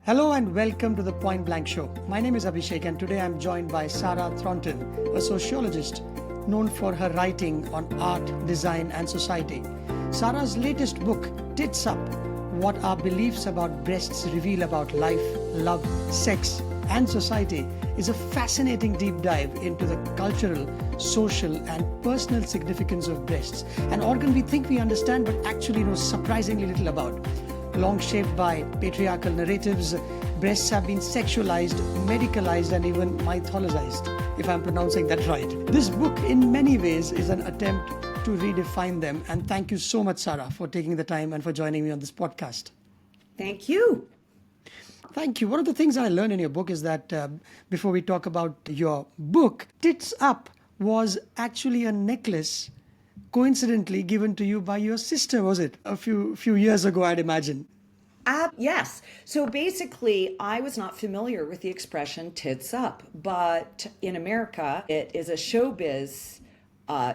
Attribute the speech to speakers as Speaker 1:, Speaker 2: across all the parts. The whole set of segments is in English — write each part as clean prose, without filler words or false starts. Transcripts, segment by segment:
Speaker 1: Hello and welcome to the Point Blank Show. My name is Abhishek and today I'm joined by Sarah Thornton, a sociologist known for her writing on art, design and society. Sarah's latest book, Tits Up, What Our Beliefs About Breasts Reveal About Life, Love, Sex and Society, is a fascinating deep dive into the cultural, social and personal significance of breasts, an organ we think we understand but actually know surprisingly little about. Long shaped by patriarchal narratives, breasts have been sexualized, medicalized and even mythologized, if I'm pronouncing that right. This book in many ways is an attempt to redefine them, and thank you so much, Sarah, for taking the time and for joining me on this podcast.
Speaker 2: Thank you.
Speaker 1: Thank you. One of the things I learned in your book is that before we talk about your book, Tits Up was actually a necklace coincidentally given to you by your sister, was it? A few years ago, I'd imagine.
Speaker 2: Yes. So basically, I was not familiar with the expression tits up, but in America, it is a showbiz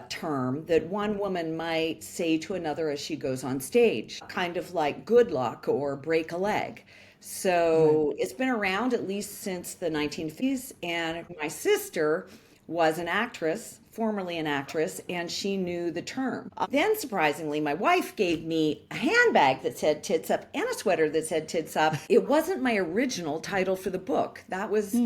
Speaker 2: term that one woman might say to another as she goes on stage, kind of like good luck or break a leg. So It's been around at least since the 1950s, and my sister was an actress, formerly an actress, and she knew the term. Then, surprisingly, my wife gave me a handbag that said tits up and a sweater that said tits up. It wasn't my original title for the book. That was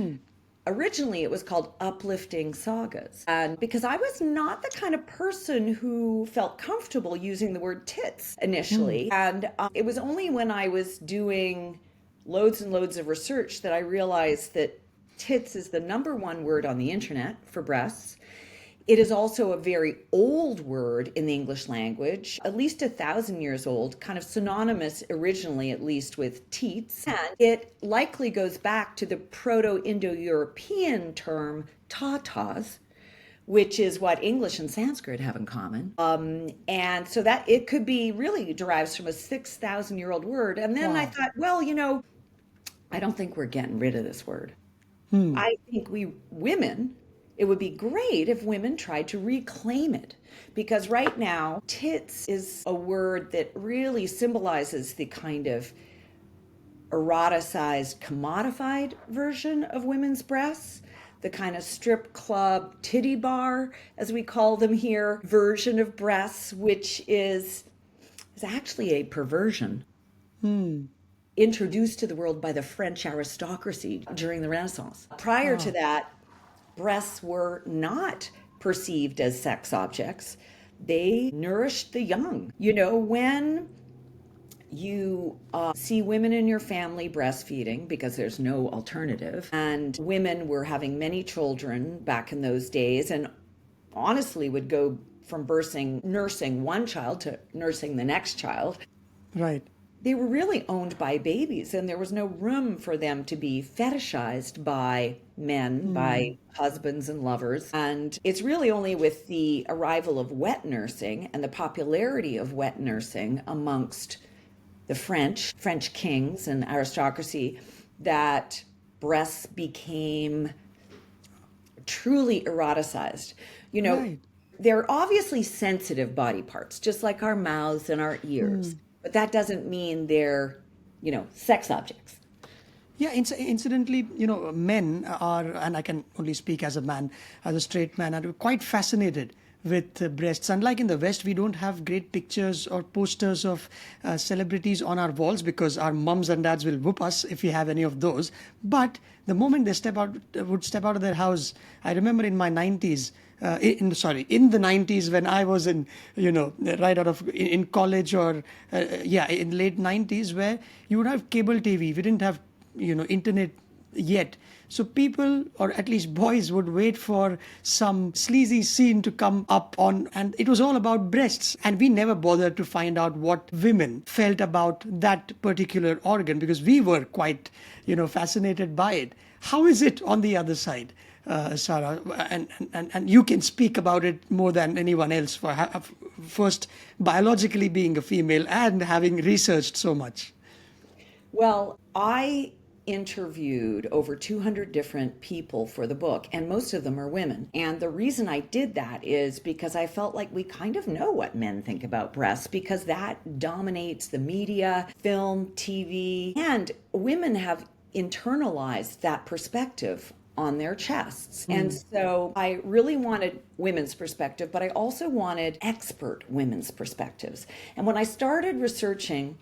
Speaker 2: originally it was called Uplifting Sagas. And because I was not the kind of person who felt comfortable using the word tits initially. And it was only when I was doing loads and loads of research that I realized that tits is the number one word on the internet for breasts. It is also a very old word in the English language, at least 1,000 years old, kind of synonymous originally, at least, with teats. And it likely goes back to the Proto-Indo-European term tatas, which is what English and Sanskrit have in common. And so that it could be really derives from a 6,000-year-old word. And then I thought, well, I don't think we're getting rid of this word. I think it would be great if women tried to reclaim it, because right now, tits is a word that really symbolizes the kind of eroticized, commodified version of women's breasts, the kind of strip club, titty bar, as we call them here, version of breasts, which is actually a perversion. Introduced to the world by the French aristocracy during the Renaissance. Prior to that, breasts were not perceived as sex objects. They nourished the young. When you see women in your family breastfeeding, because there's no alternative, and women were having many children back in those days, and honestly would go from nursing one child to nursing the next child.
Speaker 1: Right.
Speaker 2: They were really owned by babies, and there was no room for them to be fetishized by men, by husbands and lovers. And it's really only with the arrival of wet nursing and the popularity of wet nursing amongst the French kings and aristocracy that breasts became truly eroticized. They're obviously sensitive body parts, just like our mouths and our ears. But that doesn't mean they're, sex objects.
Speaker 1: Yeah, incidentally, men are, and I can only speak as a man, as a straight man, are quite fascinated with breasts. Unlike in the West, we don't have great pictures or posters of celebrities on our walls because our mums and dads will whoop us if we have any of those. But the moment they would step out of their house, I remember in my 90s, in the 90s when I was right out of in college or in late 90s, where you would have cable TV. We didn't have internet yet, so people, or at least boys, would wait for some sleazy scene to come up on, and it was all about breasts, and we never bothered to find out what women felt about that particular organ because we were quite fascinated by it. How is it on the other side? Sarah, and you can speak about it more than anyone else for first biologically being a female and having researched so much.
Speaker 2: Well, I interviewed over 200 different people for the book, and most of them are women. And the reason I did that is because I felt like we kind of know what men think about breasts, because that dominates the media, film, TV, and women have internalized that perspective on their chests. And so I really wanted women's perspective, but I also wanted expert women's perspectives. And when I started researching,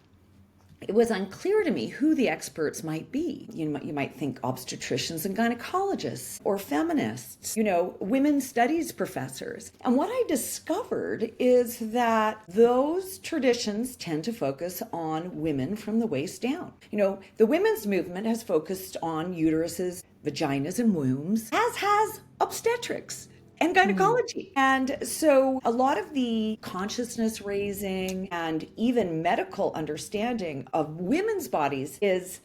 Speaker 2: it was unclear to me who the experts might be. You might think obstetricians and gynecologists or feminists, women's studies professors. And what I discovered is that those traditions tend to focus on women from the waist down. The women's movement has focused on uteruses, vaginas, and wombs, as has obstetrics and gynecology. And so a lot of the consciousness raising and even medical understanding of women's bodies is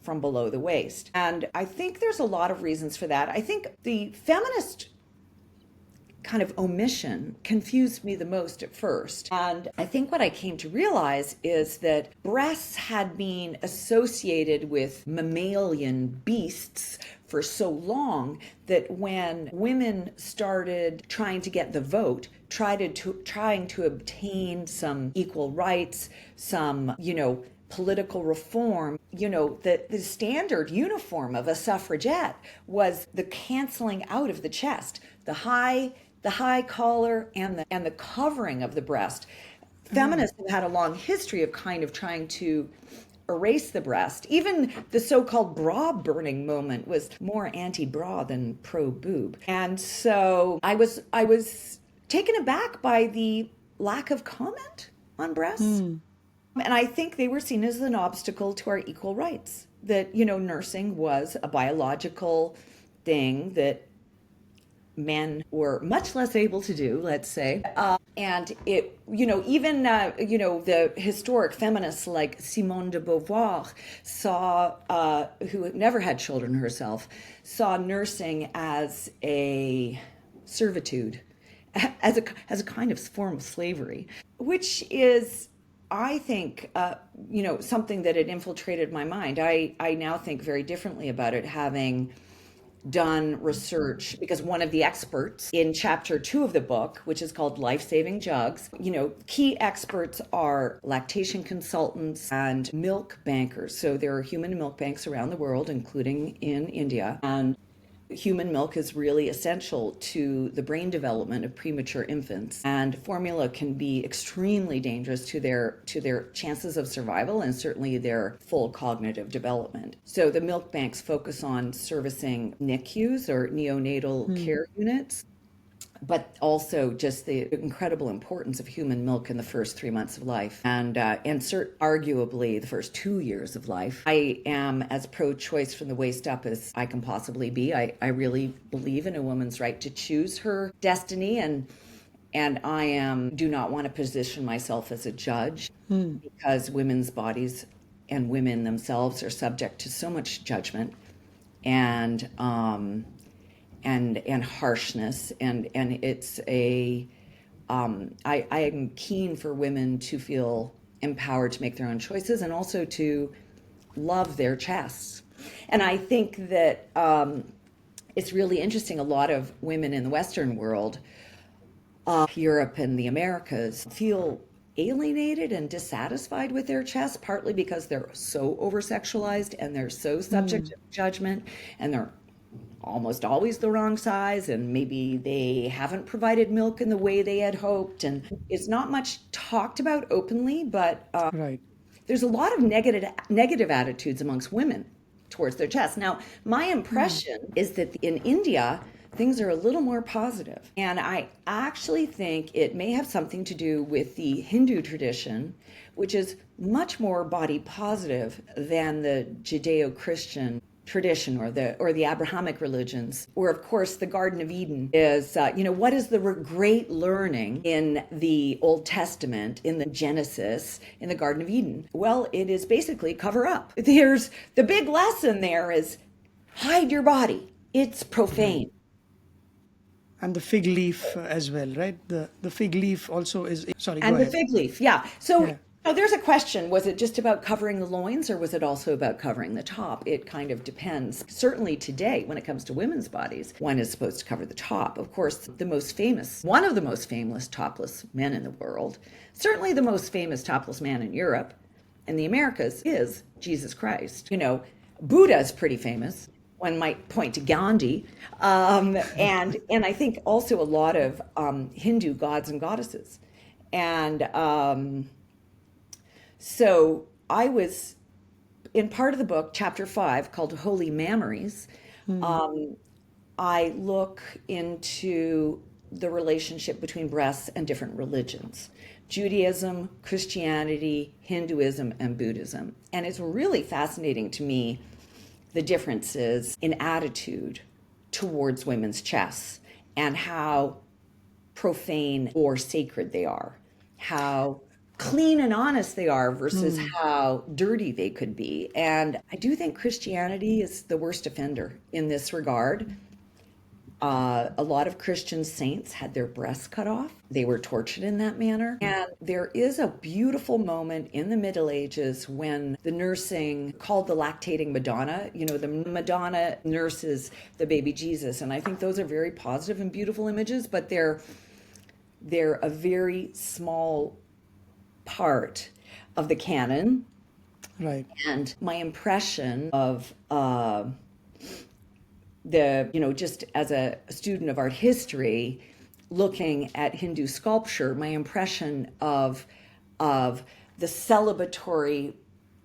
Speaker 2: from below the waist. And I think there's a lot of reasons for that. I think the feminist kind of omission confused me the most at first. And I think what I came to realize is that breasts had been associated with mammalian beasts for so long that when women started trying to get the vote, trying to obtain some equal rights, some, political reform, the standard uniform of a suffragette was the canceling out of the chest, the high collar and the covering of the breast. Feminists have had a long history of kind of trying to erase the breast. Even the so-called bra burning moment was more anti-bra than pro-boob. And so I was taken aback by the lack of comment on breasts. And I think they were seen as an obstacle to our equal rights. That, nursing was a biological thing that men were much less able to do, let's say. And it, even, the historic feminists like Simone de Beauvoir who never had children herself, saw nursing as a servitude, as a kind of form of slavery, which is, I think, something that had infiltrated my mind. I now think very differently about it, having done research, because one of the experts in chapter 2 of the book, which is called Life-Saving Jugs, key experts are lactation consultants and milk bankers. So there are human milk banks around the world, including in India. And human milk is really essential to the brain development of premature infants, and formula can be extremely dangerous to their chances of survival and certainly their full cognitive development. So the milk banks focus on servicing NICUs or neonatal care units, but also just the incredible importance of human milk in the first 3 months of life, and arguably the first 2 years of life. I am as pro-choice from the waist up as I can possibly be. I really believe in a woman's right to choose her destiny, and I do not want to position myself as a judge, because women's bodies and women themselves are subject to so much judgment and harshness, and it's I am keen for women to feel empowered to make their own choices and also to love their chests. And I think that it's really interesting. A lot of women in the Western world, Europe and the Americas, feel alienated and dissatisfied with their chests, partly because they're so over-sexualized and they're so subject to judgment, and they're almost always the wrong size, and maybe they haven't provided milk in the way they had hoped, and it's not much talked about openly, but
Speaker 1: Right.
Speaker 2: there's a lot of negative attitudes amongst women towards their chest. Now, my impression is that in India, things are a little more positive, and I actually think it may have something to do with the Hindu tradition, which is much more body positive than the Judeo-Christian tradition or the Abrahamic religions, where of course the Garden of Eden is, what is the great learning in the Old Testament, in the Genesis, in the Garden of Eden? Well, it is basically cover up. There's the big lesson there is hide your body. It's profane.
Speaker 1: And the fig leaf as well, right? The fig leaf also is, sorry, go
Speaker 2: And the
Speaker 1: ahead.
Speaker 2: fig leaf, yeah. So
Speaker 1: Yeah.
Speaker 2: now there's a question. Was it just about covering the loins, or was it also about covering the top? It kind of depends. Certainly today, when it comes to women's bodies, one is supposed to cover the top. Of course, one of the most famous topless men in the world, certainly the most famous topless man in Europe and the Americas, is Jesus Christ. Buddha is pretty famous. One might point to Gandhi, and I think also a lot of Hindu gods and goddesses, and so I was in part of the book, chapter 5, called Holy Memories. I look into the relationship between breasts and different religions: Judaism, Christianity, Hinduism, and Buddhism. And it's really fascinating to me the differences in attitude towards women's chests and how profane or sacred they are, how clean and honest they are versus how dirty they could be. And I do think Christianity is the worst offender in this regard. A lot of Christian saints had their breasts cut off. They were tortured in that manner. And there is a beautiful moment in the Middle Ages when the nursing, called the lactating Madonna, the Madonna nurses the baby Jesus. And I think those are very positive and beautiful images, but they're a very small part of the canon.
Speaker 1: Right.
Speaker 2: And my impression of just as a student of art history, looking at Hindu sculpture, my impression of the celebratory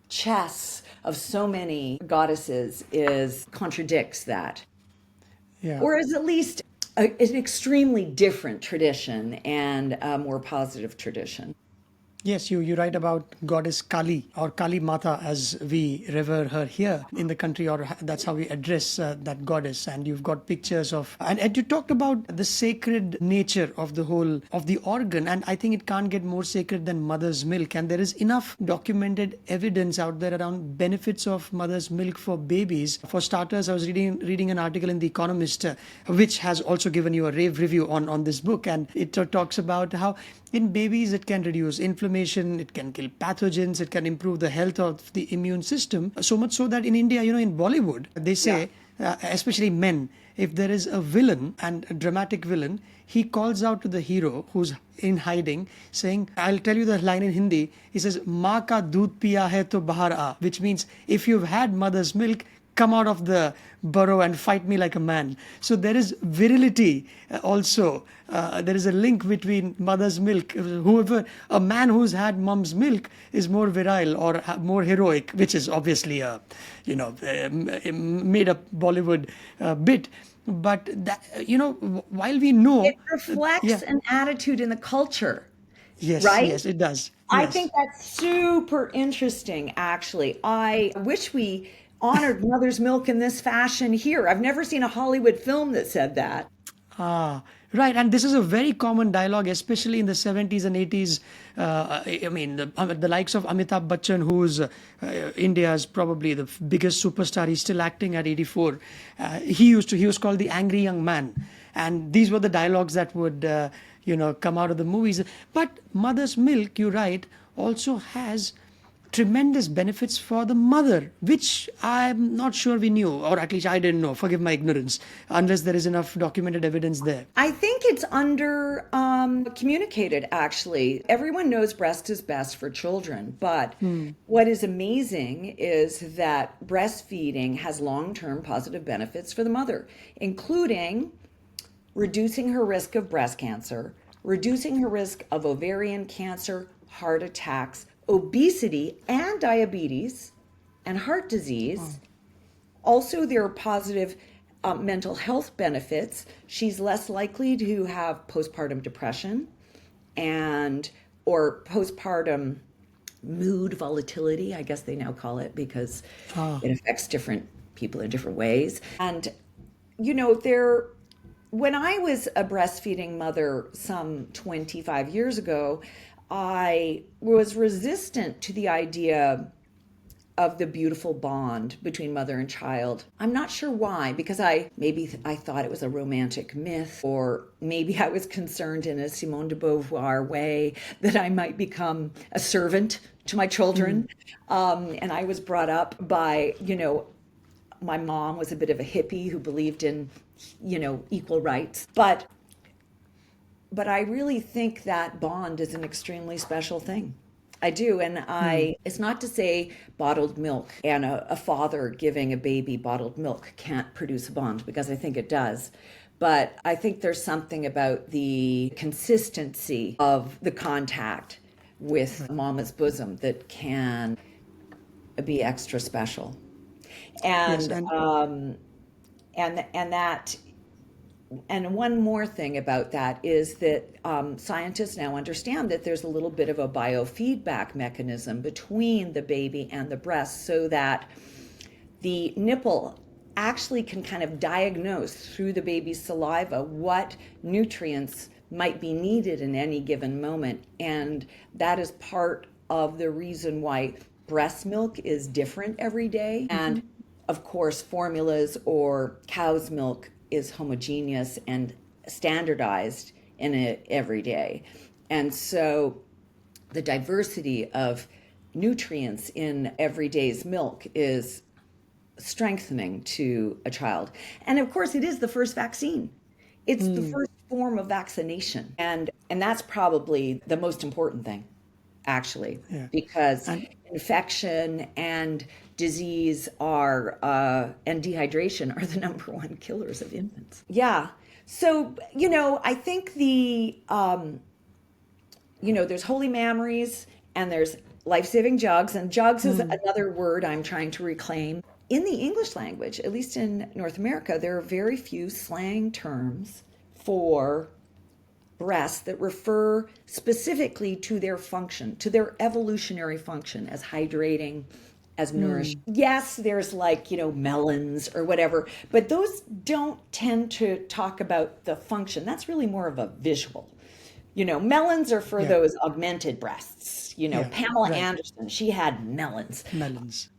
Speaker 2: chests of so many goddesses contradicts that,
Speaker 1: Yeah.
Speaker 2: or is at least an extremely different tradition and a more positive tradition.
Speaker 1: Yes, you write about goddess Kali, or Kali Mata as we revere her here in the country, or that's how we address that goddess. And you've got pictures of, and you talked about the sacred nature of the organ. And I think it can't get more sacred than mother's milk. And there is enough documented evidence out there around benefits of mother's milk for babies. For starters, I was reading an article in The Economist, which has also given you a rave review on this book. And it talks about how in babies it can reduce inflammation, it can kill pathogens, it can improve the health of the immune system. So much so that in India, in Bollywood, they say, especially men, if there is a villain, and a dramatic villain, he calls out to the hero who's in hiding, saying, I'll tell you the line in Hindi. He says, "Maa ka doodh piya hai to bahar aa," which means if you've had mother's milk, come out of the burrow and fight me like a man. So there is virility also. There is a link between mother's milk. A man who's had mom's milk is more virile or more heroic, which is obviously a made up Bollywood bit. But that, while we know
Speaker 2: It reflects an attitude in the culture.
Speaker 1: yes,
Speaker 2: Right?
Speaker 1: yes, it does.
Speaker 2: I
Speaker 1: Yes.
Speaker 2: think that's super interesting, actually. I wish we honored mother's milk in this fashion here. I've never seen a Hollywood film that said that.
Speaker 1: Right, and this is a very common dialogue, especially in the 70s and 80s. The likes of Amitabh Bachchan, who's India's probably the biggest superstar, he's still acting at 84. He was called the angry young man, and these were the dialogues that would come out of the movies. But mother's milk, you're right, also has tremendous benefits for the mother, which I'm not sure we knew, or at least I didn't know. Forgive my ignorance, unless there is enough documented evidence there.
Speaker 2: I think it's under communicated, actually. Everyone knows breast is best for children, but what is amazing is that breastfeeding has long-term positive benefits for the mother, including reducing her risk of breast cancer, reducing her risk of ovarian cancer, heart attacks, obesity and diabetes, and heart disease. Also, there are positive mental health benefits. She's less likely to have postpartum depression or postpartum mood volatility, I guess they now call it, because it affects different people in different ways. And when I was a breastfeeding mother some 25 years ago, I was resistant to the idea of the beautiful bond between mother and child. I'm not sure why, because I thought it was a romantic myth, or maybe I was concerned in a Simone de Beauvoir way that I might become a servant to my children. And I was brought up by, my mom was a bit of a hippie who believed in, equal rights. But I really think that bond is an extremely special thing. I do. And it's not to say bottled milk and a father giving a baby bottled milk can't produce a bond, because I think it does. But I think there's something about the consistency of the contact with mama's bosom that can be extra special.
Speaker 1: Yes,
Speaker 2: And
Speaker 1: and
Speaker 2: and that and one more thing about that is that scientists now understand that there's a little bit of a biofeedback mechanism between the baby and the breast, so that the nipple actually can kind of diagnose through the baby's saliva what nutrients might be needed in any given moment. And that is part of the reason why breast milk is different every day. And of course, formulas or cow's milk is homogeneous and standardized in it every day. And so the diversity of nutrients in everyday's milk is strengthening to a child. And of course, it is the first vaccine. It's the first form of vaccination. And that's probably the most important thing, actually,
Speaker 1: yeah.
Speaker 2: because
Speaker 1: And
Speaker 2: infection and disease and dehydration are the number one killers of infants. Yeah. So, I think there's holy mammaries and there's life-saving jugs. And jugs is another word I'm trying to reclaim. In the English language, at least in North America, there are very few slang terms for breasts that refer specifically to their function, to their evolutionary function as hydrating, as nourishing. Yes, there's melons or whatever, but those don't tend to talk about the function. That's really more of a visual. Melons are for those augmented breasts. Pamela
Speaker 1: right.
Speaker 2: Anderson, she had melons.
Speaker 1: Melons.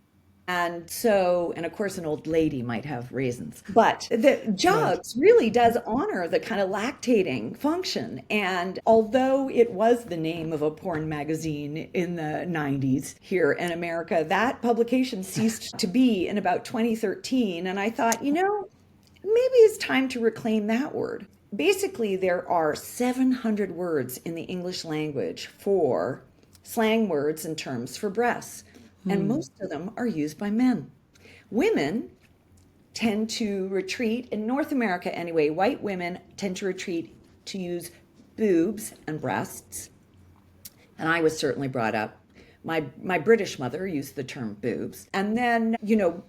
Speaker 2: And of course, an old lady might have raisins. But the jugs really does honor the kind of lactating function. And although it was the name of a porn magazine in the 90s here in America, that publication ceased to be in about 2013. And I thought, maybe it's time to reclaim that word. Basically, there are 700 words in the English language for slang words and terms for breasts. And most of them are used by men. Women tend to retreat, in North America anyway, white women tend to retreat to use boobs and breasts. And I was certainly brought up. My British mother used the term boobs. And then,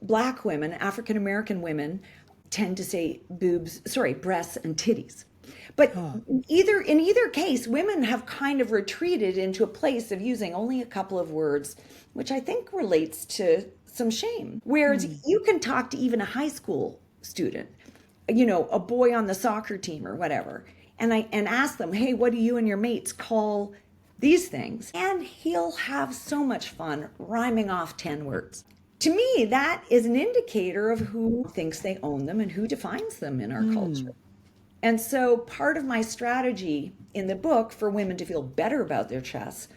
Speaker 2: black women, African American women tend to say breasts and titties. But in either case, women have kind of retreated into a place of using only a couple of words, which I think relates to some shame. Whereas you can talk to even a high school student, a boy on the soccer team or whatever, and ask them, hey, what do you and your mates call these things? And he'll have so much fun rhyming off 10 words. To me, that is an indicator of who thinks they own them and who defines them in our culture. And so part of my strategy in the book for women to feel better about their chests,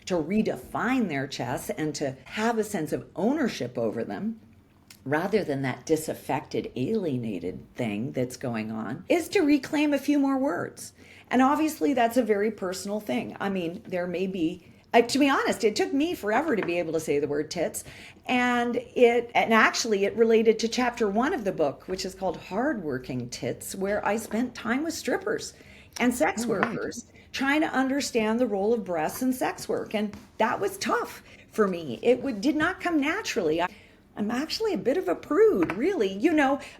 Speaker 2: to redefine their chests and to have a sense of ownership over them, rather than that disaffected, alienated thing that's going on, is to reclaim a few more words. And obviously that's a very personal thing. I mean, there may be, to be honest, it took me forever to be able to say the word tits. And actually it related to chapter 1 of the book, which is called Hardworking Tits, where I spent time with strippers and sex workers trying to understand the role of breasts in sex work. And that was tough for me. It did not come naturally. I'm actually a bit of a prude, really,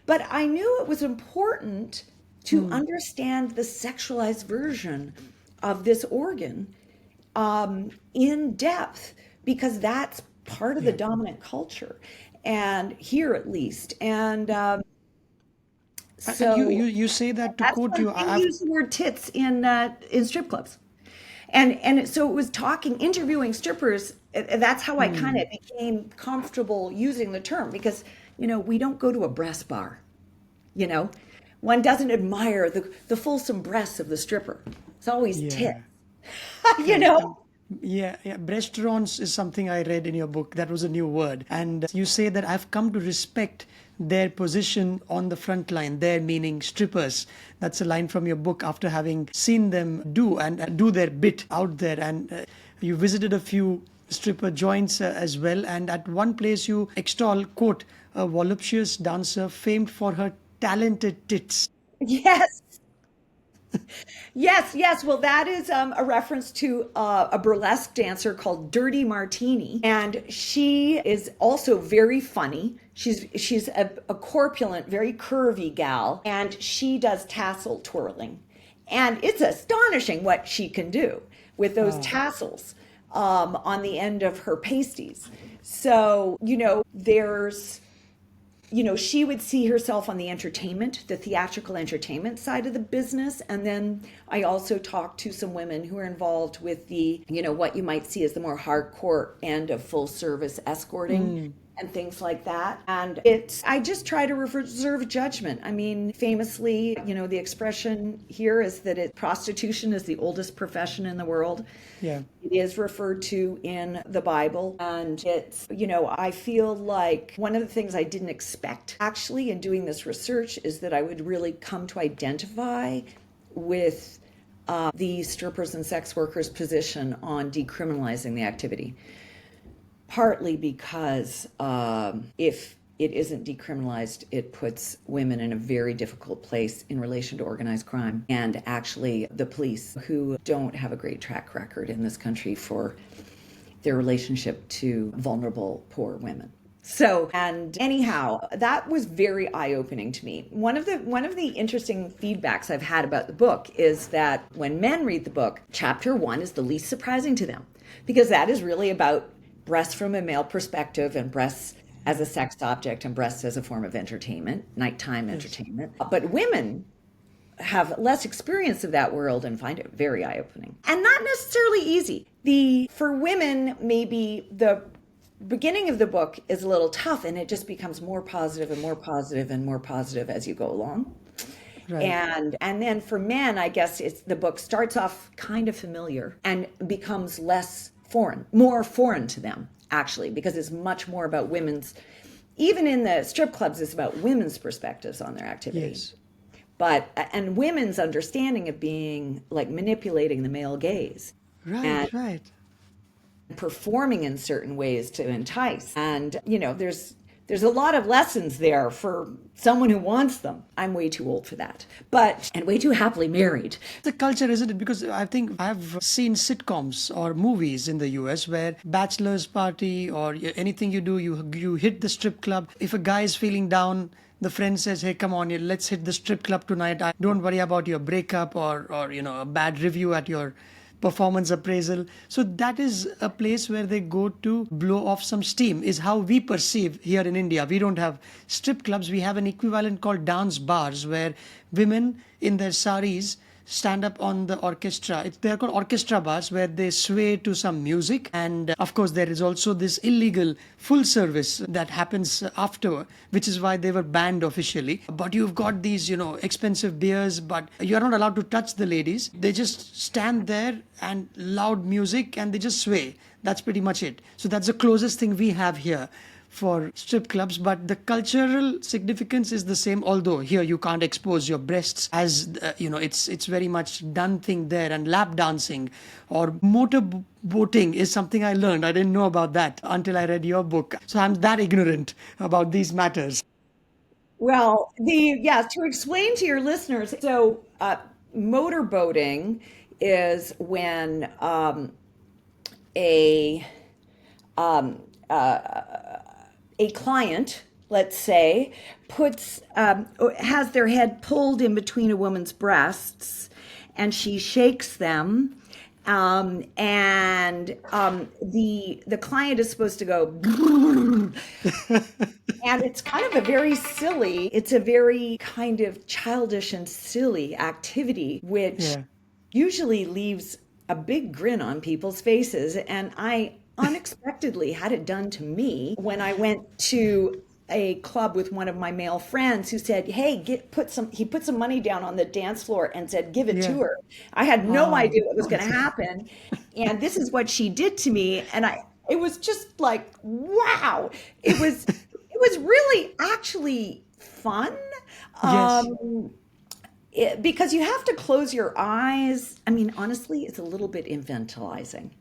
Speaker 2: but I knew it was important to understand the sexualized version of this organ in depth, because that's part of the dominant culture, and here at least. And so
Speaker 1: you say that, to quote you,
Speaker 2: I use the word tits in strip clubs, and so it was interviewing strippers. That's how I kind of became comfortable using the term, because we don't go to a breast bar, one doesn't admire the fulsome breasts of the stripper. It's always tits.
Speaker 1: Yeah, breasterons is something I read in your book. That was a new word. And you say that I've come to respect their position on the front line, their meaning strippers. That's a line from your book after having seen them do their bit out there. And you visited a few stripper joints as well. And at one place you extol, quote, a voluptuous dancer famed for her talented tits.
Speaker 2: Yes. Yes, yes. Well, that is a reference to a burlesque dancer called Dirty Martini, and she is also very funny. She's a corpulent, very curvy gal, and she does tassel twirling, and it's astonishing what she can do with those tassels on the end of her pasties. So she would see herself on the entertainment, the theatrical entertainment side of the business. And then I also talked to some women who are involved with the, what you might see as the more hardcore end of full service escorting and things like that. And I just try to reserve judgment. I mean, famously, the expression here is that prostitution is the oldest profession in the world.
Speaker 1: Yeah.
Speaker 2: It is referred to in the Bible. And I feel like one of the things I didn't expect actually in doing this research is that I would really come to identify with the strippers and sex workers' position on decriminalizing the activity. Partly because if it isn't decriminalized, it puts women in a very difficult place in relation to organized crime and actually the police, who don't have a great track record in this country for their relationship to vulnerable, poor women. So, and anyhow, that was very eye-opening to me. One of the interesting feedbacks I've had about the book is that when men read the book, chapter 1 is the least surprising to them, because that is really about breasts from a male perspective and breasts as a sex object and breasts as a form of entertainment, nighttime entertainment. But women have less experience of that world and find it very eye-opening. And not necessarily easy. For women, maybe the beginning of the book is a little tough, and it just becomes more positive and more positive and more positive as you go along. Right. And then for men, I guess the book starts off kind of familiar and becomes more foreign to them, actually, because it's much more about women's, even in the strip clubs, it's about women's perspectives on their activities. Yes. And women's understanding of being like manipulating the male gaze.
Speaker 1: Right.
Speaker 2: Performing in certain ways to entice. And, there's a lot of lessons there for someone who wants them. I'm way too old for that, and way too happily married.
Speaker 1: The culture, isn't it? Because I think I've seen sitcoms or movies in the US where bachelor's party or anything you do, you hit the strip club. If a guy is feeling down, the friend says, hey, come on, let's hit the strip club tonight. Don't worry about your breakup or a bad review at your performance appraisal. So that is a place where they go to blow off some steam, is how we perceive here in India. We don't have strip clubs. We have an equivalent called dance bars where women in their saris stand up on the orchestra. They're called orchestra bars, where they sway to some music. And of course, there is also this illegal full service that happens after, which is why they were banned officially. But you've got these, expensive beers, but you're not allowed to touch the ladies. They just stand there and loud music and they just sway. That's pretty much it. So that's the closest thing we have here for strip clubs, but the cultural significance is the same, although here you can't expose your breasts as it's very much done thing there. And lap dancing or motor boating is something I learned. I didn't know about that until I read your book, so I'm that ignorant about these matters.
Speaker 2: Well, to explain to your listeners, so motor boating is when a client, let's say, has their head pulled in between a woman's breasts, and she shakes them, and the client is supposed to go, and it's kind of it's a very kind of childish and silly activity, which usually leaves a big grin on people's faces. And I unexpectedly had it done to me when I went to a club with one of my male friends, who said, hey, he put some money down on the dance floor and said, give it to her. I had no idea what was going to happen. And this is what she did to me. And it was just like, wow. It was really actually fun.
Speaker 1: Yes.
Speaker 2: Because you have to close your eyes. I mean, honestly, it's a little bit
Speaker 1: Yeah.
Speaker 2: infantilizing,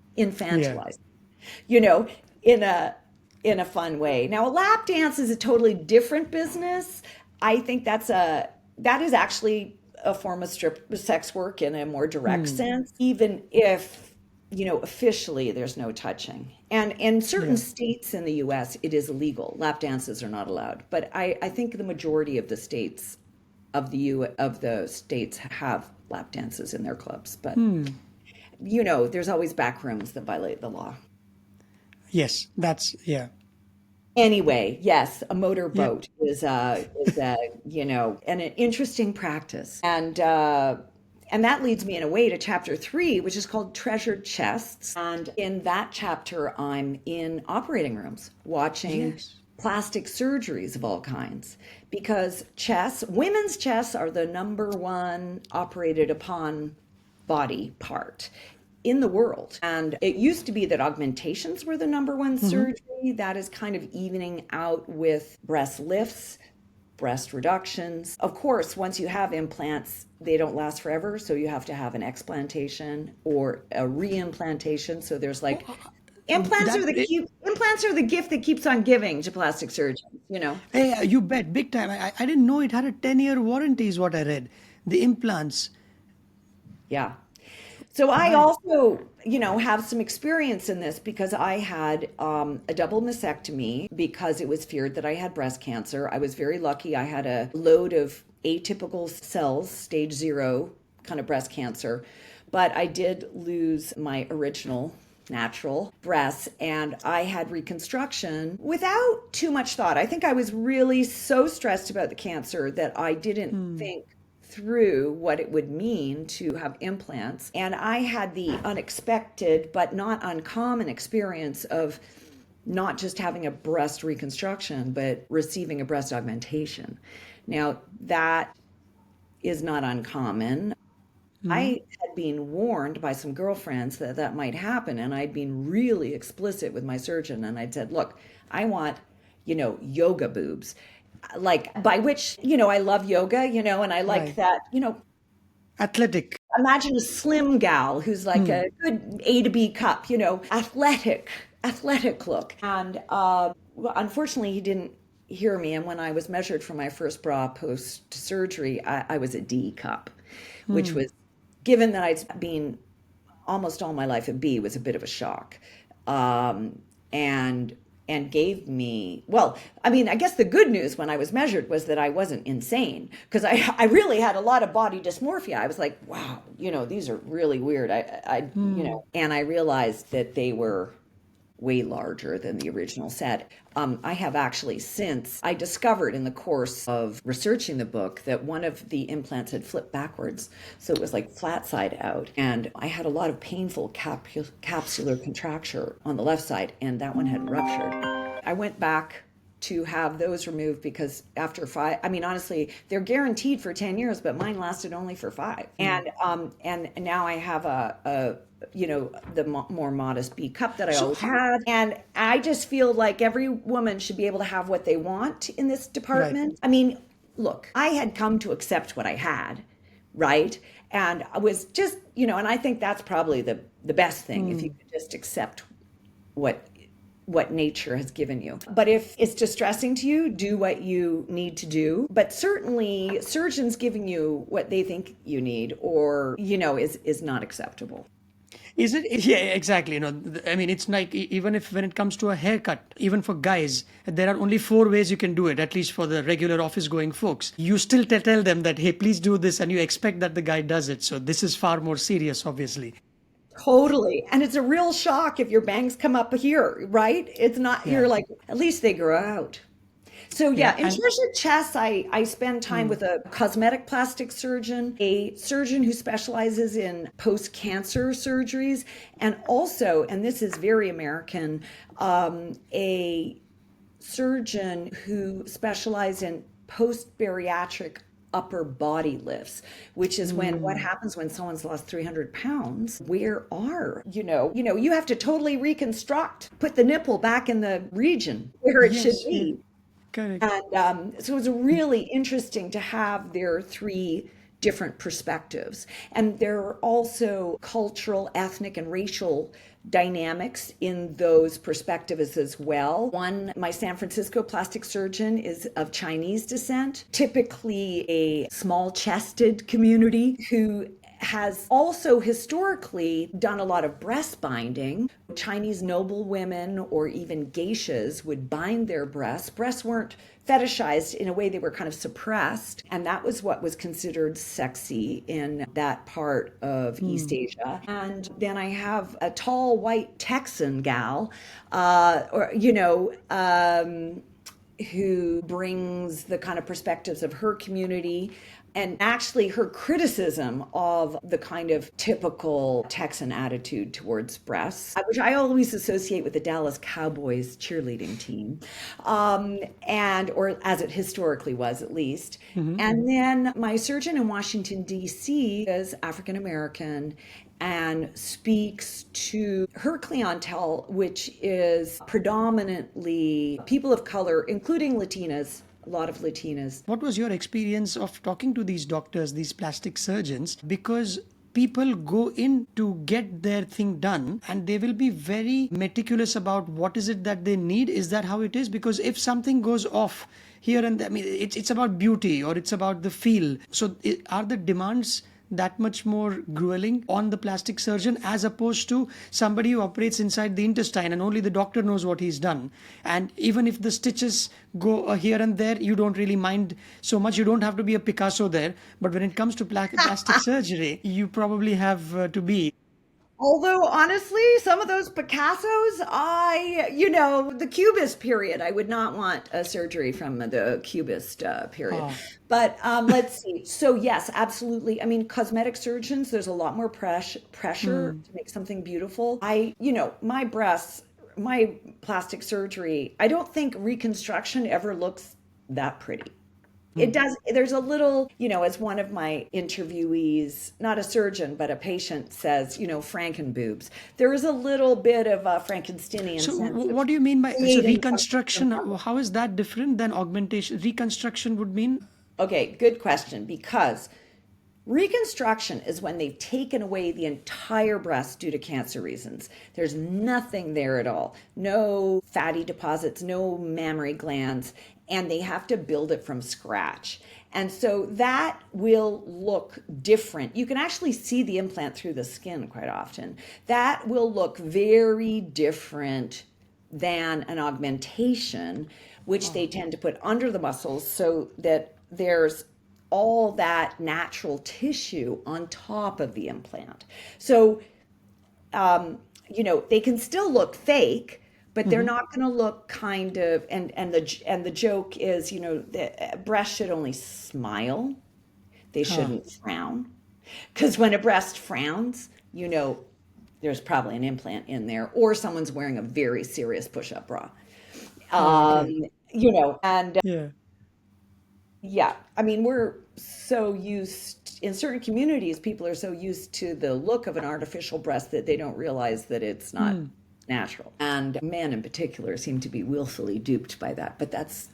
Speaker 2: you know, in a fun way. Now, a lap dance is a totally different business. I think that is actually a form of strip sex work in a more direct
Speaker 1: Hmm.
Speaker 2: sense, even if, officially there's no touching. And in certain
Speaker 1: Yeah.
Speaker 2: states in the US, it is illegal. Lap dances are not allowed. But I think the majority of the states of the states have lap dances in their clubs. But there's always back rooms that violate the law.
Speaker 1: Yes. That's yeah.
Speaker 2: Anyway, yes, a
Speaker 1: Yeah.
Speaker 2: motorboat is an interesting practice, and that leads me in a way to chapter 3, which is called Treasured Chests. And in that chapter, I'm in operating rooms watching
Speaker 1: Yes.
Speaker 2: plastic surgeries of all kinds, because women's chests are the number one operated upon body part in the world. And it used to be that augmentations were the number one
Speaker 1: Hmm.
Speaker 2: surgery. That is kind of evening out with breast lifts, breast reductions. Of course, once you have implants, they don't last forever. So you have to have an explantation or a reimplantation. So there's like
Speaker 1: That
Speaker 2: implants are the gift that keeps on giving to plastic surgeons.
Speaker 1: hey, you bet big time. I didn't know it had a 10-year warranty. Is what I read. The implants.
Speaker 2: Yeah. So I
Speaker 1: Right.
Speaker 2: also, have some experience in this because I had a double mastectomy because it was feared that I had breast cancer. I was very lucky. I had a load of atypical cells, stage 0 kind of breast cancer, but I did lose my original natural breasts, and I had reconstruction without too much thought. I think I was really so stressed about the cancer that I didn't think through what it would mean to have implants. And I had the unexpected but not uncommon experience of not just having a breast reconstruction, but receiving a breast augmentation. Now, that is not uncommon. I had been warned by some girlfriends that that might happen, and I'd been really explicit with my surgeon, and I'd said, look, I want, yoga boobs. Like, by which, I love yoga, and I like
Speaker 1: Right.
Speaker 2: that,
Speaker 1: Athletic.
Speaker 2: imagine a slim gal who's like a good A to B cup, athletic look. And well, unfortunately, he didn't hear me. And when I was measured for my first bra post surgery, I was a D cup, which was, given that I'd been almost all my life at B, was a bit of a shock. And gave me, well, I mean, I guess the good news when I was measured was that I wasn't insane, because I really had a lot of body dysmorphia. I was like, wow, these are really weird. And I realized that they were way larger than the original set. I have actually, since I discovered in the course of researching the book that one of the implants had flipped backwards. So it was like flat side out. And I had a lot of painful capsular contracture on the left side, and that one had ruptured. I went back to have those removed because after 5, I mean, honestly, they're guaranteed for 10 years, but mine lasted only for 5. And now I have the more modest B cup that I
Speaker 1: So
Speaker 2: always had. And I just feel like every woman should be able to have what they want in this
Speaker 1: right.
Speaker 2: department. I mean, look, I had come to accept what I had, right? And I was just, and I think that's probably the best thing, if you could just accept what nature has given you. But if it's distressing to you, do what you need to do. But certainly surgeons giving you what they think you need, or, is not acceptable.
Speaker 1: Is it? Yeah, exactly. I mean, it's like even if when it comes to a haircut, even for guys, there are only 4 ways you can do it, at least for the regular office going folks. You still tell them that, hey, please do this, and you expect that the guy does it. So this is far more serious, obviously.
Speaker 2: Totally. And it's a real shock if your bangs come up here, right? It's not,
Speaker 1: Yeah.
Speaker 2: you're like, at least they grow out. So
Speaker 1: Yeah.
Speaker 2: yeah, in treasure chests, I spend time with a cosmetic plastic surgeon, a surgeon who specializes in post-cancer surgeries, and also, and this is very American, a surgeon who specializes in post-bariatric upper body lifts, which is what happens when someone's lost 300 pounds. Where are, you have to totally reconstruct, put the nipple back in the region where it should
Speaker 1: Yes. Yeah.
Speaker 2: be.
Speaker 1: Correct.
Speaker 2: And so it was really interesting to have their three different perspectives. And there are also cultural, ethnic, and racial dynamics in those perspectives as well. One, my San Francisco plastic surgeon is of Chinese descent, typically a small chested community who has also historically done a lot of breast binding. Chinese noble women or even geishas would bind their breasts. Breasts weren't fetishized in a way, they were kind of suppressed. And that was what was considered sexy in that part of East Asia. And then I have a tall white Texan gal, who brings the kind of perspectives of her community and actually her criticism of the kind of typical Texan attitude towards breasts, which I always associate with the Dallas Cowboys cheerleading team, or as it historically was at least. And then my surgeon in Washington, D.C. is African American and speaks to her clientele, which is predominantly people of color, including Latinas, a lot of Latinas.
Speaker 1: What was your experience of talking to these doctors, these plastic surgeons? Because people go in to get their thing done and they will be very meticulous about what is it that they need. Is that how it is? Because if something goes off here and there, I mean, it's about beauty or it's about the feel. So are the demands that much more grueling on the plastic surgeon as opposed to somebody who operates inside the intestine and only the doctor knows what he's done? And even if the stitches go here and there, you don't really mind so much. You don't have to be a Picasso there. But when it comes to plastic surgery, you probably have to be.
Speaker 2: Although honestly, some of those Picassos, the Cubist period, I would not want a surgery from the Cubist period.
Speaker 1: Oh.
Speaker 2: But let's see. So yes, absolutely. I mean, cosmetic surgeons, there's a lot more pressure to make something beautiful. My breasts, my plastic surgery, I don't think reconstruction ever looks that pretty. It does. There's a little, as one of my interviewees, not a surgeon, but a patient says, Frankenboobs. There is a little bit of a Frankensteinian
Speaker 1: So
Speaker 2: sense of
Speaker 1: what do you mean by
Speaker 2: creating
Speaker 1: reconstruction?
Speaker 2: something.
Speaker 1: How is that different than augmentation? Reconstruction would mean?
Speaker 2: Okay, good question. Because reconstruction is when they've taken away the entire breast due to cancer reasons. There's nothing there at all. No fatty deposits, no mammary glands, and they have to build it from scratch. And so that will look different. You can actually see the implant through the skin quite often. That will look very different than an augmentation, which they tend to put under the muscles so that there's all that natural tissue on top of the implant. So, they can still look fake, but they're not going to look kind of, and the joke is, the breast should only smile. They shouldn't frown. Because when a breast frowns, there's probably an implant in there, or someone's wearing a very serious push-up bra. And
Speaker 1: Yeah.
Speaker 2: yeah, I mean, we're so used in certain communities, people are so used to the look of an artificial breast that they don't realize that it's not natural. And men in particular seem to be willfully duped by that. But that's,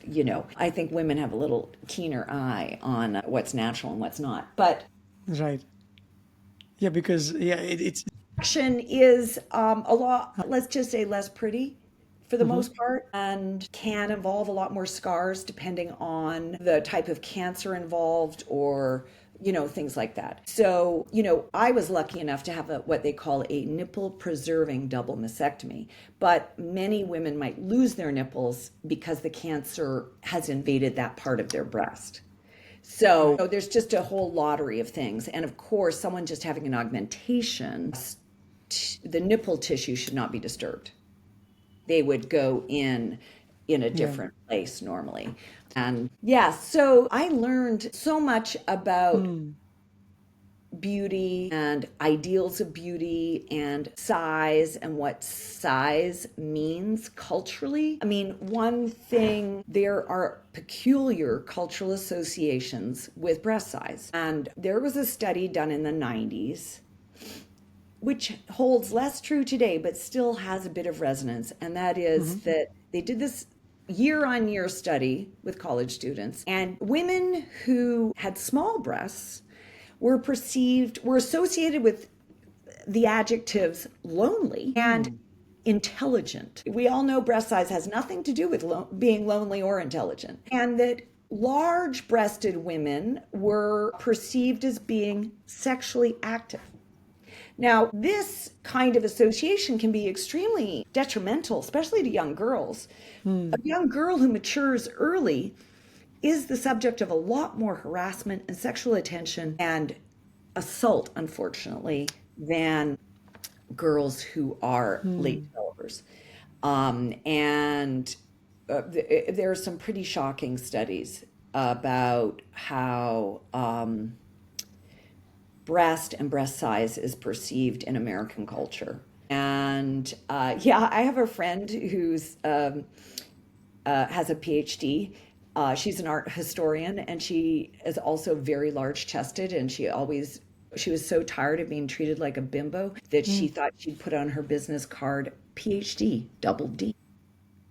Speaker 2: I think women have a little keener eye on what's natural and what's not. But
Speaker 1: Right. Yeah, because it's
Speaker 2: action is a lot, let's just say, less pretty for the most part, and can involve a lot more scars depending on the type of cancer involved or things like that. So, I was lucky enough to have what they call a nipple preserving double mastectomy, but many women might lose their nipples because the cancer has invaded that part of their breast. So there's just a whole lottery of things. And of course, someone just having an augmentation, the nipple tissue should not be disturbed. They would go in a different place normally. And so I learned so much about beauty and ideals of beauty and size and what size means culturally. I mean, one thing, there are peculiar cultural associations with breast size. And there was a study done in the 90s which holds less true today, but still has a bit of resonance. And that is that they did this year-on-year study with college students, and women who had small breasts were associated with the adjectives lonely and intelligent. We all know breast size has nothing to do with being lonely or intelligent, and that large-breasted women were perceived as being sexually active. Now, this kind of association can be extremely detrimental, especially to young girls. A young girl who matures early is the subject of a lot more harassment and sexual attention and assault, unfortunately, than girls who are late developers. There are some pretty shocking studies about how breast and breast size is perceived in American culture. And I have a friend who's has a PhD. She's an art historian, and she is also very large chested, and she was so tired of being treated like a bimbo that she thought she'd put on her business card PhD, double D.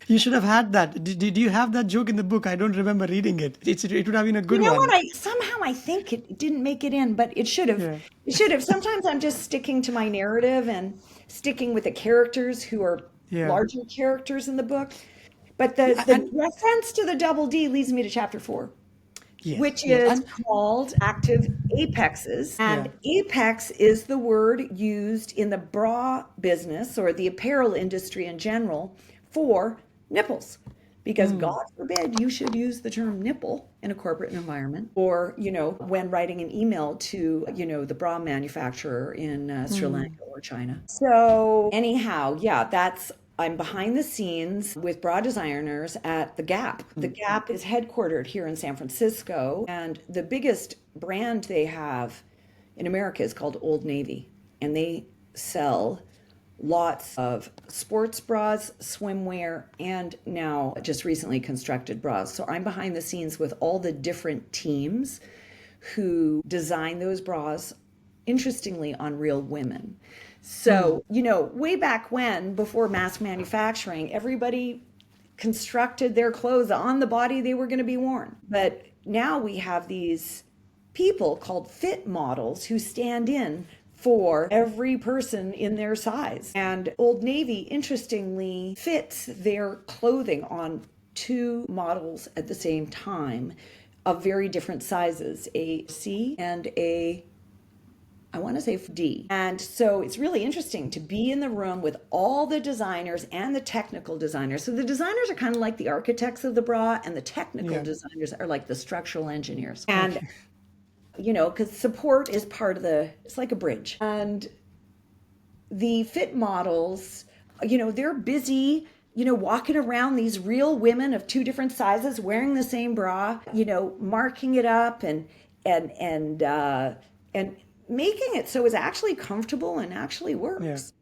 Speaker 1: You should have had that. Did you have that joke in the book? I don't remember reading it. It would have been a good
Speaker 2: You know
Speaker 1: one.
Speaker 2: what? I think it didn't make it in, but it should have.
Speaker 1: Yeah.
Speaker 2: It should have. Sometimes I'm just sticking to my narrative and sticking with the characters who are larger characters in the book. But the reference to the double D leads me to chapter 4.
Speaker 1: Yes,
Speaker 2: which
Speaker 1: yes.
Speaker 2: is called active apexes. And apex is the word used in the bra business or the apparel industry in general for nipples. Because God forbid you should use the term nipple in a corporate environment or, when writing an email to, the bra manufacturer in Sri Lanka or China. So anyhow, I'm behind the scenes with bra designers at The Gap. The Gap is headquartered here in San Francisco, and the biggest brand they have in America is called Old Navy, and they sell lots of sports bras, swimwear, and now just recently constructed bras. So I'm behind the scenes with all the different teams who design those bras, interestingly, on real women. So, way back when, before mass manufacturing, everybody constructed their clothes on the body they were going to be worn. But now we have these people called fit models who stand in for every person in their size. And Old Navy, interestingly, fits their clothing on 2 models at the same time of very different sizes, a C and I want to say D. And so it's really interesting to be in the room with all the designers and the technical designers. So the designers are kind of like the architects of the bra, and the technical designers are like the structural engineers. And, because support is part of it's like a bridge. And the fit models, they're busy, walking around these real women of 2 different sizes wearing the same bra, marking it up and making it so it's actually comfortable and actually works.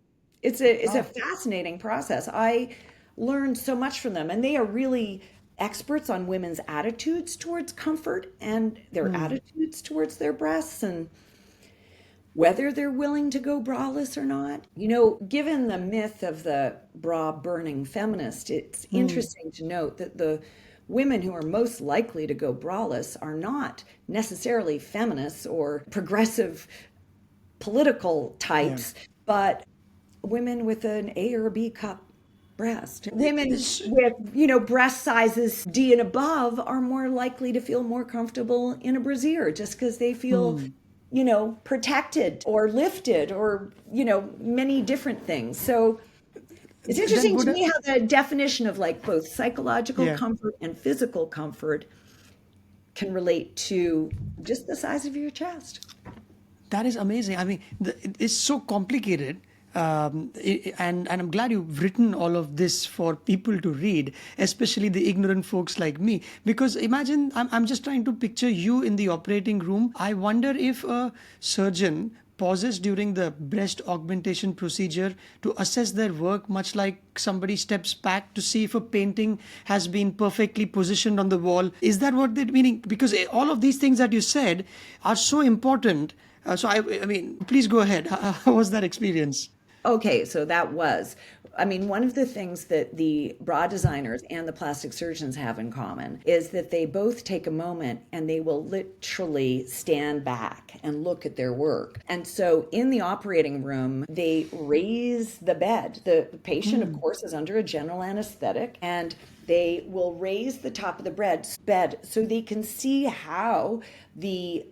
Speaker 2: It's a fascinating process. I learned so much from them, and they are really experts on women's attitudes towards comfort and their attitudes towards their breasts and whether they're willing to go braless or not. Given the myth of the bra burning feminist, it's interesting to note that the women who are most likely to go braless are not necessarily feminists or progressive political types, but women with an A or B cup breast. Women with, breast sizes D and above are more likely to feel more comfortable in a brassiere just because they feel, protected or lifted or, many different things. So it's interesting to me how the definition of like both psychological comfort and physical comfort can relate to just the size of your chest.
Speaker 1: That is amazing. I mean, it's so complicated. And I'm glad you've written all of this for people to read, especially the ignorant folks like me. Because imagine, I'm just trying to picture you in the operating room. I wonder if a surgeon pauses during the breast augmentation procedure to assess their work, much like somebody steps back to see if a painting has been perfectly positioned on the wall. Is that what they're meaning? Because all of these things that you said are so important. So I mean, please go ahead. How was that experience?
Speaker 2: Okay, so that was, I mean, one of the things that the bra designers and the plastic surgeons have in common is that they both take a moment and they will literally stand back and look at their work. And so in the operating room, they raise the bed. The patient, of course, is under a general anesthetic, and they will raise the top of the bed so they can see how the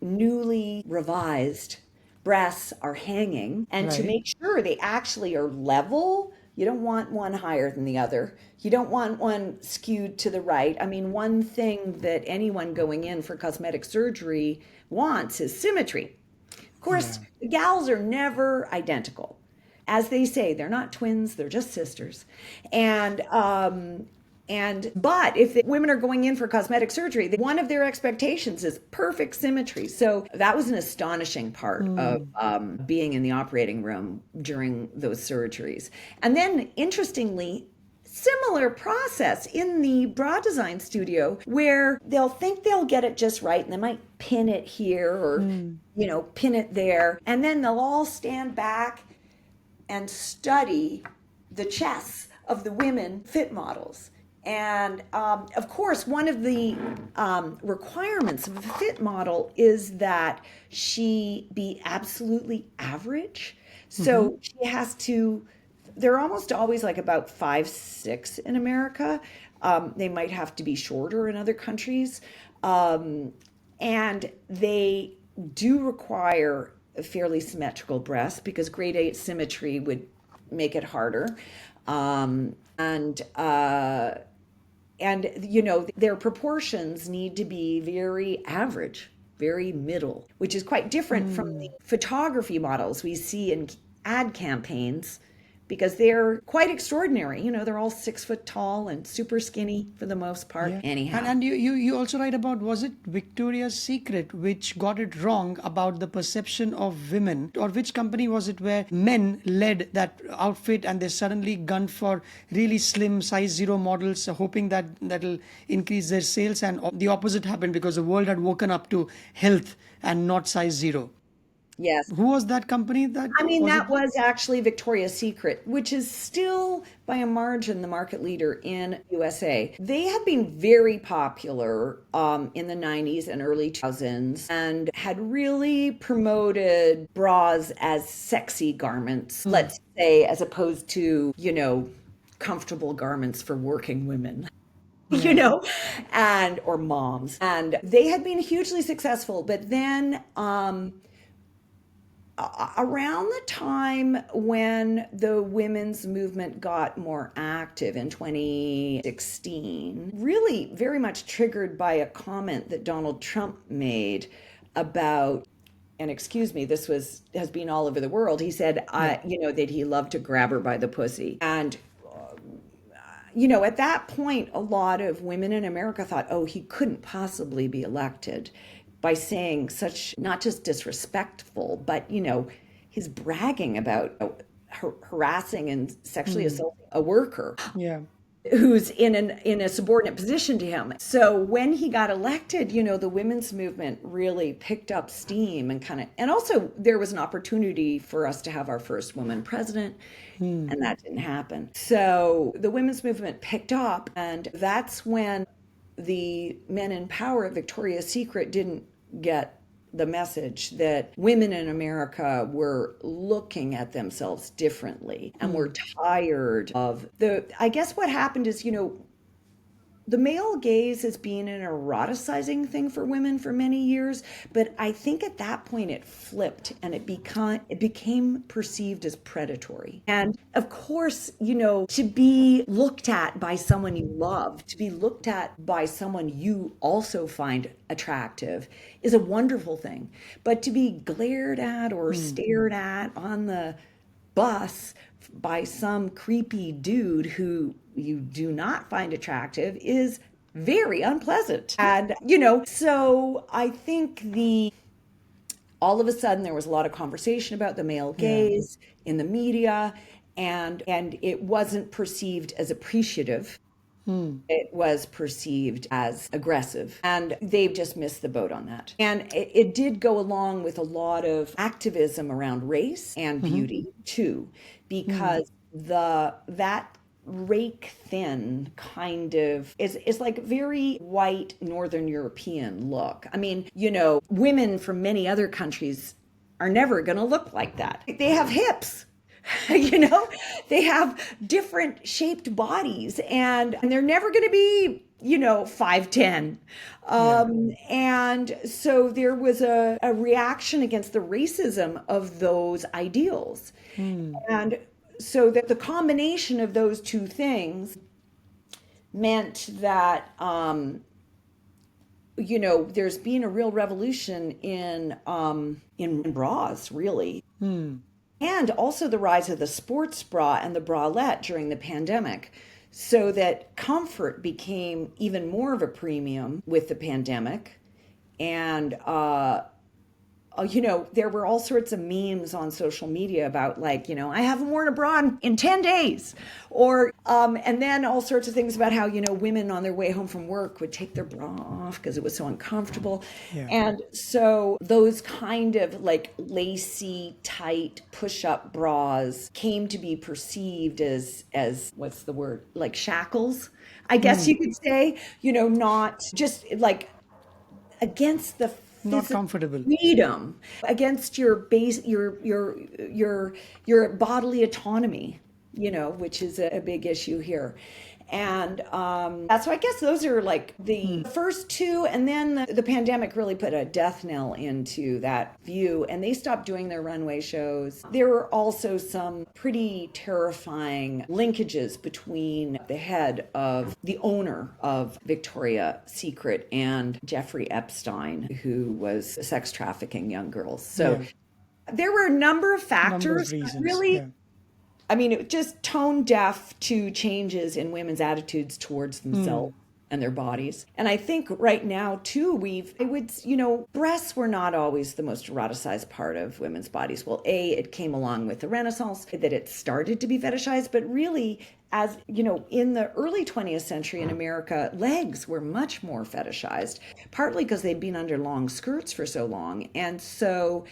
Speaker 2: newly revised breasts are hanging, and to
Speaker 1: Right.
Speaker 2: make sure they actually are level. You don't want one higher than the other. You don't want one skewed to the right. I mean, one thing that anyone going in for cosmetic surgery wants is symmetry. Of
Speaker 1: Yeah.
Speaker 2: course, the gals are never identical. As they say, they're not twins, they're just sisters. And if the women are going in for cosmetic surgery, one of their expectations is perfect symmetry. So that was an astonishing part of being in the operating room during those surgeries. And then, interestingly, similar process in the bra design studio where they'll think they'll get it just right and they might pin it here or pin it there, and then they'll all stand back and study the chests of the women fit models. And of course, one of the requirements of a fit model is that she be absolutely average. So she has to, they're almost always like about 5'6" in America. They might have to be shorter in other countries. And they do require a fairly symmetrical breast because grade 8 symmetry would make it harder. And their proportions need to be very average, very middle, which is quite different from the photography models we see in ad campaigns because they're quite extraordinary. They're all 6 foot tall and super skinny for the most part.
Speaker 1: Yeah. And
Speaker 2: Anyhow.
Speaker 1: and you also write about, was it Victoria's Secret which got it wrong about the perception of women, or which company was it where men led that outfit and they suddenly gunned for really slim size 0 models, hoping that that'll increase their sales, and the opposite happened because the world had woken up to health and not size 0.
Speaker 2: Yes.
Speaker 1: Who was that company? That
Speaker 2: I mean,
Speaker 1: was it?
Speaker 2: that was actually Victoria's Secret, which is still by a margin the market leader in USA. They had been very popular in the 90s and early 2000s and had really promoted bras as sexy garments, let's say, as opposed to, comfortable garments for working women. you
Speaker 1: Yeah.
Speaker 2: know and or moms, and they had been hugely successful. But then around the time when the women's movement got more active in 2016, really very much triggered by a comment that Donald Trump made about, and excuse me, has been all over the world. He said,
Speaker 1: Yeah.
Speaker 2: that he loved to grab her by the pussy. And at that point, a lot of women in America thought, oh, he couldn't possibly be elected by saying such, not just disrespectful, but, he's bragging about harassing and sexually assaulting a worker
Speaker 1: Yeah.
Speaker 2: who's in a subordinate position to him. So when he got elected, the women's movement really picked up steam and also there was an opportunity for us to have our first woman president, and that didn't happen. So the women's movement picked up, and that's when the men in power at Victoria's Secret didn't get the message that women in America were looking at themselves differently and were tired of I guess what happened is, the male gaze has been an eroticizing thing for women for many years, but I think at that point it flipped and it became perceived as predatory. And of course, to be looked at by someone you love, to be looked at by someone you also find attractive is a wonderful thing. But to be glared at or stared at on the bus by some creepy dude who you do not find attractive is very unpleasant. And, so I think all of a sudden there was a lot of conversation about the male
Speaker 1: Yeah.
Speaker 2: gaze in the media, and it wasn't perceived as appreciative. It was perceived as aggressive, and they've just missed the boat on that. And it did go along with a lot of activism around race and beauty too, because that rake thin kind of is like very white Northern European look. I mean, women from many other countries are never going to look like that. They have hips. They have different shaped bodies, and they're never going to be 5'10". And so there was a reaction against the racism of those ideals. And so that the combination of those two things meant that there's been a real revolution in bras, really. And also the rise of the sports bra and the bralette during the pandemic, so that comfort became even more of a premium with the pandemic. And there were all sorts of memes on social media about I haven't worn a bra in 10 days. Or, and then all sorts of things about how, women on their way home from work would take their bra off because it was so uncomfortable.
Speaker 1: Yeah.
Speaker 2: And so those kind of lacy, tight push-up bras came to be perceived as what's the word? Like shackles, I guess you could say, not just against the
Speaker 1: Not comfortable.
Speaker 2: freedom, against your base, your bodily autonomy, which is a big issue here. And so I guess those are the first two, and then the pandemic really put a death knell into that view, and they stopped doing their runway shows. There were also some pretty terrifying linkages between the head of the owner of Victoria's Secret and Jeffrey Epstein, who was sex trafficking young girls. So there were a number of factors that really...
Speaker 1: Yeah.
Speaker 2: I mean, it just tone deaf to changes in women's attitudes towards themselves and their bodies. And I think right now, too, breasts were not always the most eroticized part of women's bodies. Well, it came along with the Renaissance, that it started to be fetishized, but really, as in the early 20th century in America, legs were much more fetishized, partly because they'd been under long skirts for so long. And so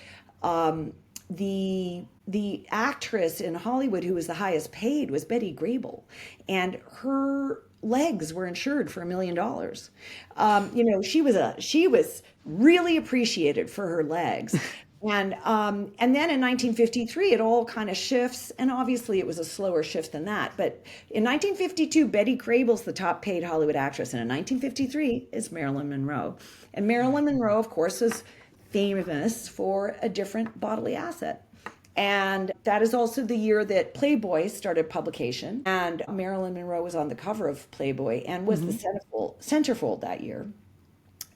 Speaker 2: the actress in Hollywood who was the highest paid was Betty Grable, and her legs were insured for $1 million. She was really appreciated for her legs. And then in 1953, it all kind of shifts, and obviously it was a slower shift than that. But in 1952, Betty Grable's the top paid Hollywood actress, and in 1953 is Marilyn Monroe. And Marilyn Monroe, of course, was famous for a different bodily asset. And that is also the year that Playboy started publication. And Marilyn Monroe was on the cover of Playboy and was the centerfold that year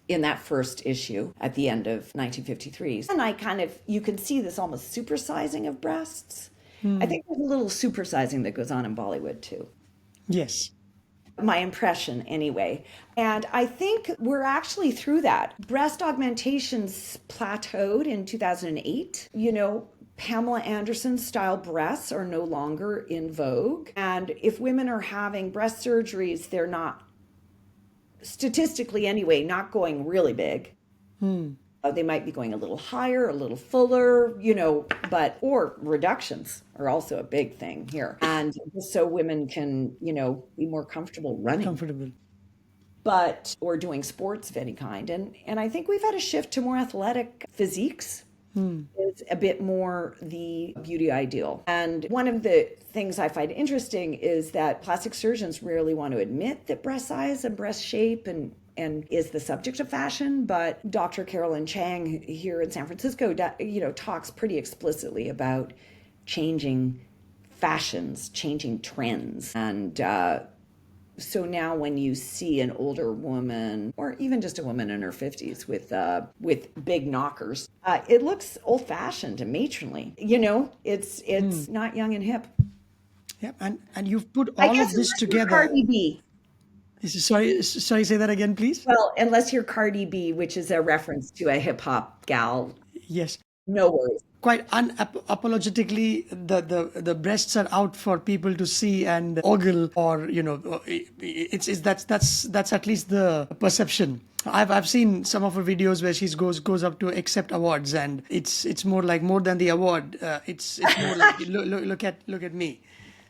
Speaker 2: in that first issue at the end of 1953. And you can see this almost supersizing of breasts. I think there's a little supersizing that goes on in Bollywood too.
Speaker 1: Yes.
Speaker 2: My impression anyway. And I think we're actually through that. Breast augmentations plateaued in 2008. Pamela Anderson style breasts are no longer in vogue. And if women are having breast surgeries, they're not, statistically anyway, not going really big. They might be going a little higher, a little fuller, or reductions are also a big thing here. And so women can, be more comfortable running. Or doing sports of any kind. And I think we've had a shift to more athletic physiques. Is a bit more the beauty ideal. And one of the things I find interesting is that plastic surgeons rarely want to admit that breast size and breast shape and is the subject of fashion, but Dr. Carolyn Chang here in San Francisco, talks pretty explicitly about changing fashions, changing trends. And so now when you see an older woman, or even just a woman in her 50s with big knockers, it looks old-fashioned and matronly. It's not young and hip.
Speaker 1: Yeah, and you've put all of this together.
Speaker 2: Cardi B.
Speaker 1: Sorry, say that again, please.
Speaker 2: Well, unless you're Cardi B, which is a reference to a hip hop gal.
Speaker 1: Yes.
Speaker 2: No worries.
Speaker 1: Quite unapologetically, the breasts are out for people to see and ogle, or it's that's at least the perception. I've seen some of her videos where she goes up to accept awards, and it's more like, more than the award. It's more like, look at me.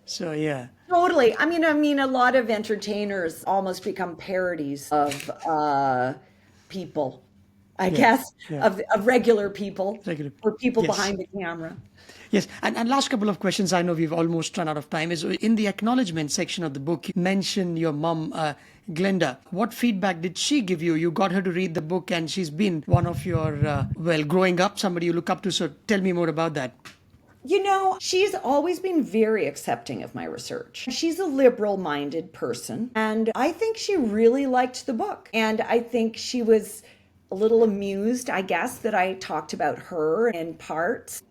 Speaker 1: So yeah.
Speaker 2: Totally. I mean, a lot of entertainers almost become parodies of people, I
Speaker 1: Yeah,
Speaker 2: guess,
Speaker 1: yeah.
Speaker 2: of regular people
Speaker 1: Regular.
Speaker 2: or people
Speaker 1: Yes.
Speaker 2: behind the camera.
Speaker 1: Yes, and last couple of questions. I know we've almost run out of time. Is in the acknowledgement section of the book, you mention your mom, Glenda. What feedback did she give you? You got her to read the book, and she's been one of your, growing up, somebody you look up to. So tell me more about that.
Speaker 2: She's always been very accepting of my research. She's a liberal minded person, and I think she really liked the book. And I think she was a little amused, I guess, that I talked about her in parts.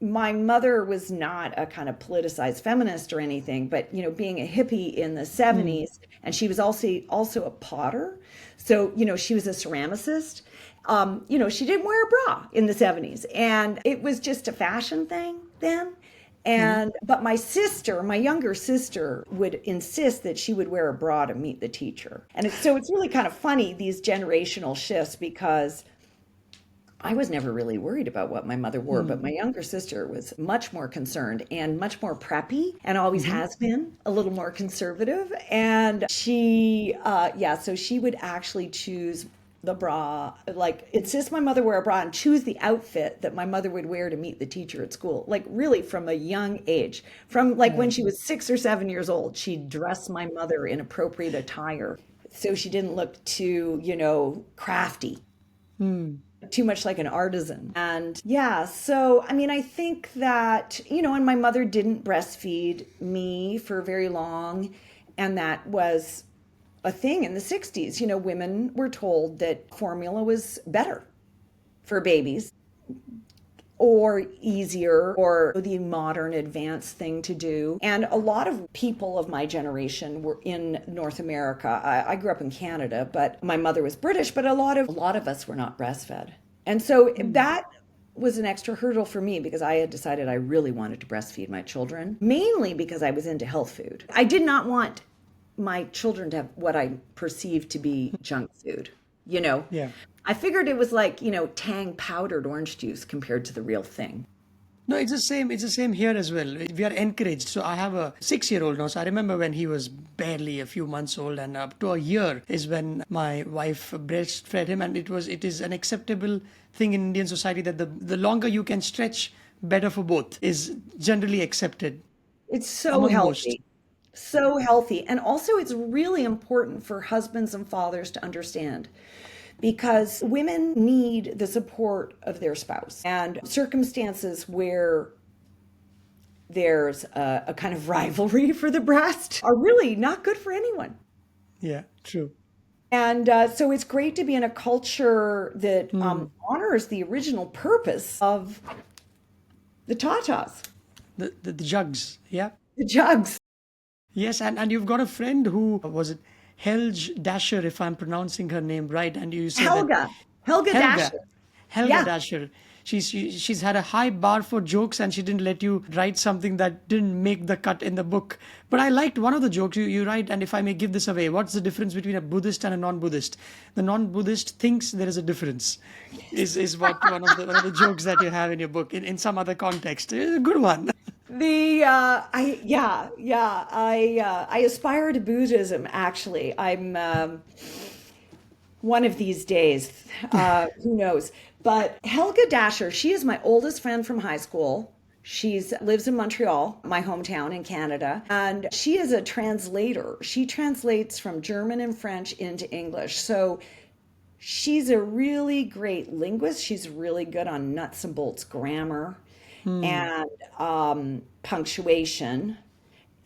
Speaker 2: My mother was not a kind of politicized feminist or anything, but being a hippie in the 70s, and she was also a potter. So, she was a ceramicist. She didn't wear a bra in the 70s, and it was just a fashion thing then. And but my younger sister would insist that she would wear a bra to meet the teacher. And it's really kind of funny, these generational shifts, because I was never really worried about what my mother wore, but my younger sister was much more concerned and much more preppy, and always has been a little more conservative. And so she would actually choose the bra, like insist my mother wear a bra and choose the outfit that my mother would wear to meet the teacher at school. Like really from a young age, from like when she was 6 or 7 years old, she'd dress my mother in appropriate attire. So she didn't look too, crafty, too much like an artisan. And yeah, so I mean, I think that, and my mother didn't breastfeed me for very long. And that was a thing in the 60s. Women were told that formula was better for babies, or easier, or the modern advanced thing to do. And a lot of people of my generation were in North America. I grew up in Canada, but my mother was British, but a lot of us were not breastfed. And so that was an extra hurdle for me, because I had decided I really wanted to breastfeed my children, mainly because I was into health food. I did not want my children to have what I perceived to be junk food.
Speaker 1: Yeah.
Speaker 2: I figured it was like, Tang powdered orange juice compared to the real thing.
Speaker 1: No, it's the same. It's the same here as well. We are encouraged. So I have a 6-year-old now. So I remember when he was barely a few months old, and up to a year is when my wife breastfed him, and it is an acceptable thing in Indian society that the longer you can stretch, better for both, is generally accepted
Speaker 2: It's so
Speaker 1: among most.
Speaker 2: healthy. So healthy. And also, it's really important for husbands and fathers to understand, because women need the support of their spouse. And circumstances where there's a kind of rivalry for the breast are really not good for anyone.
Speaker 1: Yeah, true.
Speaker 2: And so it's great to be in a culture that honors the original purpose of the tatas,
Speaker 1: The jugs. Yeah.
Speaker 2: the jugs.
Speaker 1: Yes, and you've got a friend who was it Helge Dasher, if I'm pronouncing her name right, and you say that
Speaker 2: Helga
Speaker 1: Helga,
Speaker 2: Dasher.
Speaker 1: Helga
Speaker 2: Yeah.
Speaker 1: Dasher. She's had a high bar for jokes, and she didn't let you write something that didn't make the cut in the book. But I liked one of the jokes you write, and if I may give this away, what's the difference between a Buddhist and a non-Buddhist? The non-Buddhist thinks there is a difference. Is what one of the jokes that you have in your book in some other context. It's a good one.
Speaker 2: The I yeah yeah I aspire to Buddhism. Actually, I'm one of these days. Who knows? But Helga Dasher, she is my oldest friend from high school. She's lives in Montreal, my hometown in Canada, and she is a translator. She translates from German and French into English. So she's a really great linguist. She's really good on nuts and bolts grammar and punctuation.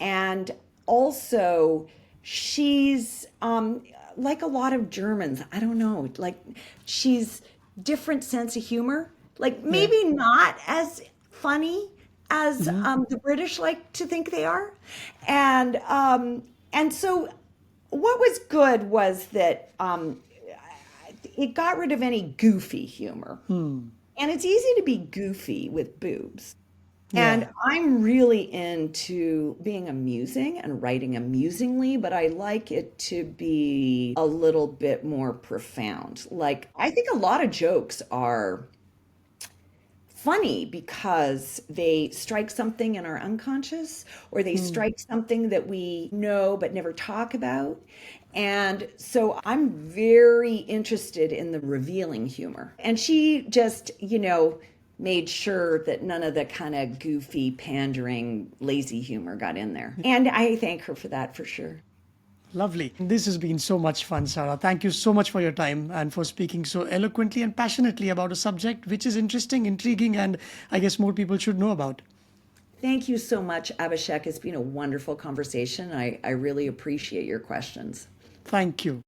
Speaker 2: And also, she's like a lot of Germans. I don't know, like she's different sense of humor. Like
Speaker 1: Yeah.
Speaker 2: maybe not as funny as the British like to think they are. And so what was good was that it got rid of any goofy humor. And it's easy to be goofy with boobs. And
Speaker 1: Yeah.
Speaker 2: I'm really into being amusing and writing amusingly, but I like it to be a little bit more profound. Like, I think a lot of jokes are funny because they strike something in our unconscious, or they strike something that we know but never talk about. And so I'm very interested in the revealing humor. And she just, made sure that none of the kind of goofy, pandering, lazy humor got in there. And I thank her for that for sure.
Speaker 1: Lovely. This has been so much fun, Sarah. Thank you so much for your time and for speaking so eloquently and passionately about a subject which is interesting, intriguing, and I guess more people should know about.
Speaker 2: Thank you so much, Abhishek. It's been a wonderful conversation. I really appreciate your questions.
Speaker 1: Thank you.